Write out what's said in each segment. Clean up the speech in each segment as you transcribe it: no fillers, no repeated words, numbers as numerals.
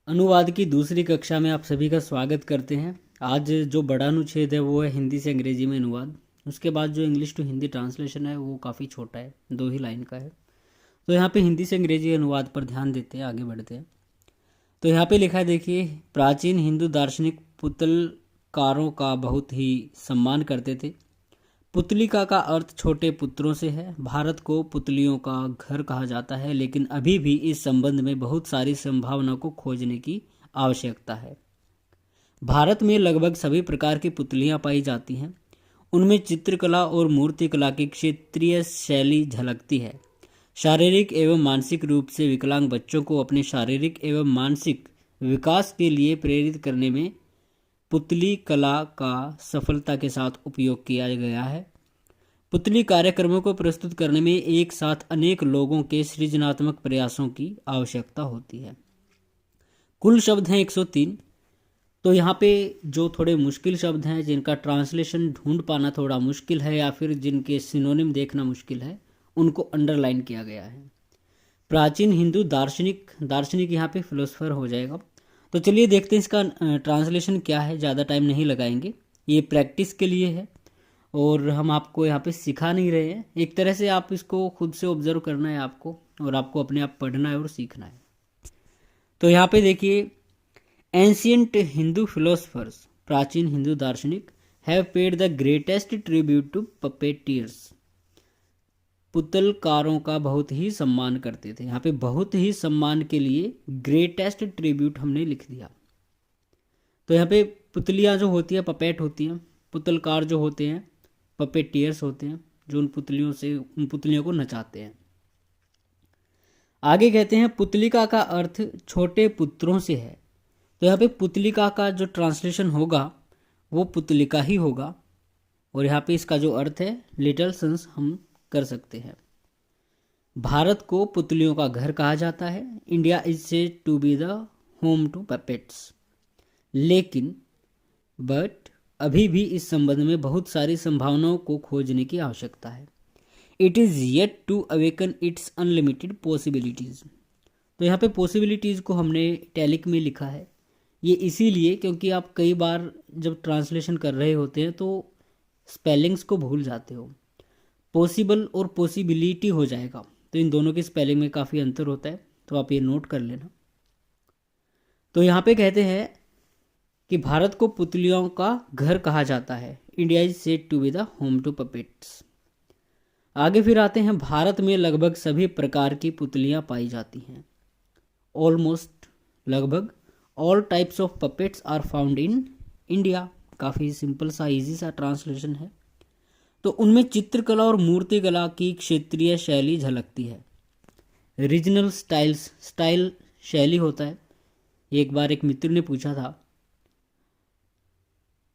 अनुवाद की दूसरी कक्षा में आप सभी का स्वागत करते हैं। आज जो बड़ा अनुच्छेद है वो है हिंदी से अंग्रेजी में अनुवाद। उसके बाद जो इंग्लिश टू हिंदी ट्रांसलेशन है वो काफ़ी छोटा है, 2 ही लाइन का है। तो यहाँ पे हिंदी से अंग्रेजी अनुवाद पर ध्यान देते हैं, आगे बढ़ते हैं। तो यहाँ पे लिखा है, देखिए, प्राचीन हिंदू दार्शनिक पुतलकारों का बहुत ही सम्मान करते थे। पुतलिका का अर्थ छोटे पुत्रों से है। भारत को पुतलियों का घर कहा जाता है, लेकिन अभी भी इस संबंध में बहुत सारी संभावना को खोजने की आवश्यकता है। भारत में लगभग सभी प्रकार की पुतलियां पाई जाती हैं। उनमें चित्रकला और मूर्तिकला की क्षेत्रीय शैली झलकती है। शारीरिक एवं मानसिक रूप से विकलांग बच्चों को अपने शारीरिक एवं मानसिक विकास के लिए प्रेरित करने में पुतली कला का सफलता के साथ उपयोग किया गया है। पुतली कार्यक्रमों को प्रस्तुत करने में एक साथ अनेक लोगों के सृजनात्मक प्रयासों की आवश्यकता होती है। कुल शब्द हैं 103। तो यहाँ पे जो थोड़े मुश्किल शब्द हैं, जिनका ट्रांसलेशन ढूंढ पाना थोड़ा मुश्किल है या फिर जिनके सिनोनिम देखना मुश्किल है, उनको अंडरलाइन किया गया है। प्राचीन हिंदू दार्शनिक, दार्शनिक यहाँ पे फिलोसफर हो जाएगा। तो चलिए देखते हैं इसका ट्रांसलेशन क्या है। ज़्यादा टाइम नहीं लगाएंगे, ये प्रैक्टिस के लिए है और हम आपको यहाँ पे सिखा नहीं रहे हैं। एक तरह से आप इसको खुद से ऑब्जर्व करना है आपको, और आपको अपने आप पढ़ना है और सीखना है। तो यहाँ पे देखिए, एंशियंट हिंदू फिलोसफर्स, प्राचीन हिंदू दार्शनिक, have paid the greatest tribute to puppeteers. पुतलकारों का बहुत ही सम्मान करते थे। यहाँ पे बहुत ही सम्मान के लिए ग्रेटेस्ट ट्रिब्यूट हमने लिख दिया। तो यहाँ पे पुतलियाँ जो होती हैं पपेट होती हैं, पुतलकार जो होते हैं पपेटियर्स होते हैं, जो उन पुतलियों को नचाते हैं। आगे कहते हैं पुतलिका का अर्थ छोटे पुत्रों से है। तो यहाँ पे पुतलिका का जो ट्रांसलेशन होगा वो पुतलिका ही होगा, और यहाँ पे इसका जो अर्थ है लिटिल सन्स हम कर सकते हैं। भारत को पुतलियों का घर कहा जाता है। India is said to be the home to puppets. लेकिन बट अभी भी इस संबंध में बहुत सारी संभावनाओं को खोजने की आवश्यकता है। It is yet to awaken its unlimited possibilities. तो यहाँ पे पॉसिबिलिटीज़ को हमने इटैलिक में लिखा है। ये इसीलिए क्योंकि आप कई बार जब ट्रांसलेशन कर रहे होते हैं तो स्पेलिंग्स को भूल जाते हो। पॉसिबल और पॉसिबिलिटी हो जाएगा, तो इन दोनों की स्पेलिंग में काफ़ी अंतर होता है, तो आप ये नोट कर लेना। तो यहाँ पे कहते हैं कि भारत को पुतलियों का घर कहा जाता है। India is said to be the home to puppets. आगे फिर आते हैं, भारत में लगभग सभी प्रकार की पुतलियाँ पाई जाती हैं। ऑलमोस्ट, लगभग, all types of puppets are found in India. काफ़ी सिंपल सा इजी सा ट्रांसलेशन है। तो उनमें चित्रकला और मूर्तिकला की क्षेत्रीय शैली झलकती है। रीजनल स्टाइल्स, स्टाइल शैली होता है। एक बार एक मित्र ने पूछा था,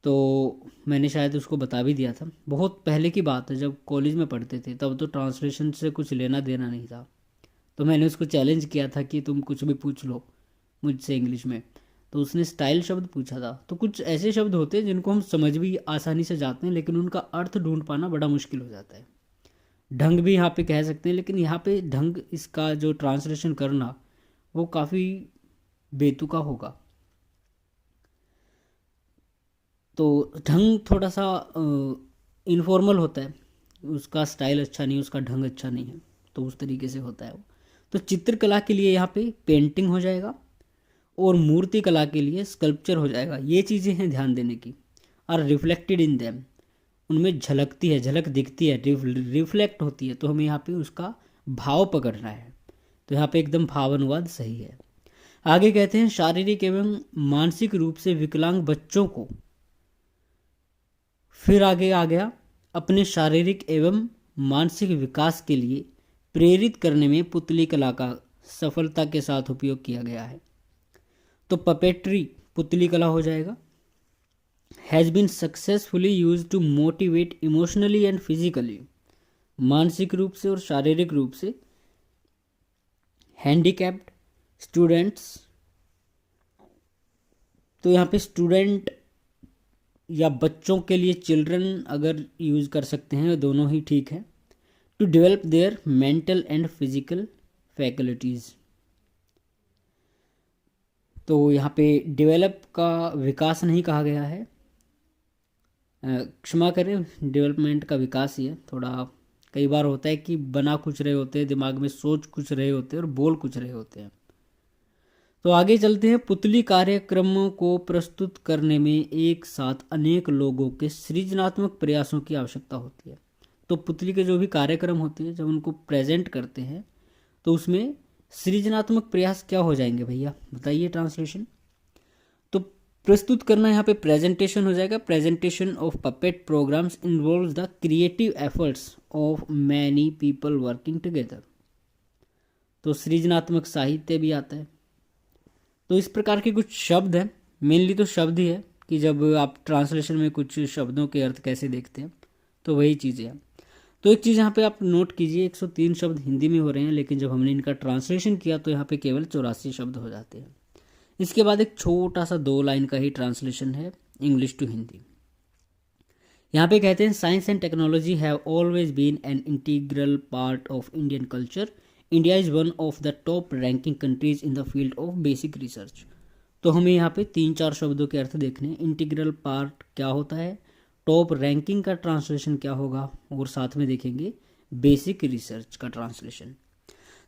तो मैंने शायद उसको बता भी दिया था। बहुत पहले की बात है, जब कॉलेज में पढ़ते थे, तब तो ट्रांसलेशन से कुछ लेना देना नहीं था। तो मैंने उसको चैलेंज किया था कि तुम कुछ भी पूछ लो मुझसे इंग्लिश में। तो उसने स्टाइल शब्द पूछा था। तो कुछ ऐसे शब्द होते हैं जिनको हम समझ भी आसानी से जाते हैं, लेकिन उनका अर्थ ढूंढ पाना बड़ा मुश्किल हो जाता है। ढंग भी यहाँ पे कह सकते हैं, लेकिन यहाँ पे ढंग, इसका जो ट्रांसलेशन करना वो काफ़ी बेतुका होगा। तो ढंग थोड़ा सा इनफॉर्मल होता है, उसका स्टाइल अच्छा नहीं, उसका ढंग अच्छा नहीं है, तो उस तरीके से होता है वो। तो चित्रकला के लिए यहाँ पे पेंटिंग हो जाएगा, और मूर्ति कला के लिए स्कल्पचर हो जाएगा। ये चीज़ें हैं ध्यान देने की। आर रिफ्लेक्टेड इन देम, उनमें झलकती है, झलक दिखती है, रिफ्लेक्ट होती है। तो हमें यहाँ पे उसका भाव पकड़ना है। तो यहाँ पे एकदम भाव अनुवाद सही है। आगे कहते हैं, शारीरिक एवं मानसिक रूप से विकलांग बच्चों को, फिर आगे आ गया, अपने शारीरिक एवं मानसिक विकास के लिए प्रेरित करने में पुतली कला का सफलता के साथ उपयोग किया गया है। तो पपेट्री पुतली कला हो जाएगा। Has been successfully use to motivate emotionally and physically, मानसिक रूप से और शारीरिक रूप से हैंडीकैप्ड स्टूडेंट्स। तो यहाँ पे स्टूडेंट या बच्चों के लिए चिल्ड्रन अगर यूज़ कर सकते हैं, दोनों ही ठीक है। To develop their mental and physical faculties. तो यहाँ पे डेवलप का विकास नहीं कहा गया है, क्षमा करें, डेवलपमेंट का विकास ही है। थोड़ा कई बार होता है कि बना कुछ रहे होते हैं, दिमाग में सोच कुछ रहे होते हैं और बोल कुछ रहे होते हैं। तो आगे चलते हैं। पुतली कार्यक्रमों को प्रस्तुत करने में एक साथ अनेक लोगों के सृजनात्मक प्रयासों की आवश्यकता होती है। तो पुतली के जो भी कार्यक्रम होते हैं, जब उनको प्रेजेंट करते हैं तो उसमें सृजनात्मक प्रयास क्या हो जाएंगे भैया, बताइए ट्रांसलेशन। तो प्रस्तुत करना यहाँ पे प्रेजेंटेशन हो जाएगा। Presentation of puppet programs involves the creative efforts of many people working together. तो सृजनात्मक साहित्य भी आता है। तो इस प्रकार के कुछ शब्द हैं, मेनली तो शब्द ही है कि जब आप ट्रांसलेशन में कुछ शब्दों के अर्थ कैसे देखते हैं, तो वही चीज़ें हैं। तो एक चीज़ यहाँ पे आप नोट कीजिए, 103 शब्द हिंदी में हो रहे हैं, लेकिन जब हमने इनका ट्रांसलेशन किया तो यहाँ पे केवल 84 शब्द हो जाते हैं। इसके बाद एक छोटा सा 2 लाइन का ही ट्रांसलेशन है इंग्लिश टू हिंदी। यहाँ पे कहते हैं, science and technology have always been an integral part of Indian culture. India is one of the top ranking countries in the field of basic research. तो हमें यहाँ पे 3-4 शब्दों के अर्थ देखने हैं। इंटीग्रल पार्ट क्या होता है, टॉप रैंकिंग का ट्रांसलेशन क्या होगा, और साथ में देखेंगे बेसिक रिसर्च का ट्रांसलेशन।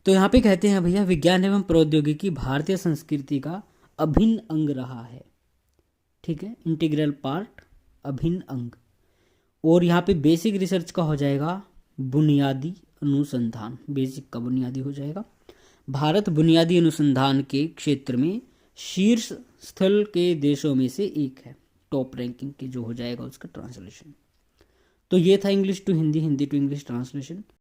तो यहाँ पे कहते हैं भैया, विज्ञान एवं प्रौद्योगिकी भारतीय संस्कृति का अभिन्न अंग रहा है। ठीक है, इंटीग्रल पार्ट, अभिन्न अंग। और यहाँ पे बेसिक रिसर्च का हो जाएगा बुनियादी अनुसंधान, बेसिक का बुनियादी हो जाएगा। भारत बुनियादी अनुसंधान के क्षेत्र में शीर्ष स्थल के देशों में से एक है, टॉप रैंकिंग के जो हो जाएगा उसका ट्रांसलेशन। तो ये था English to Hindi, Hindi to English translation.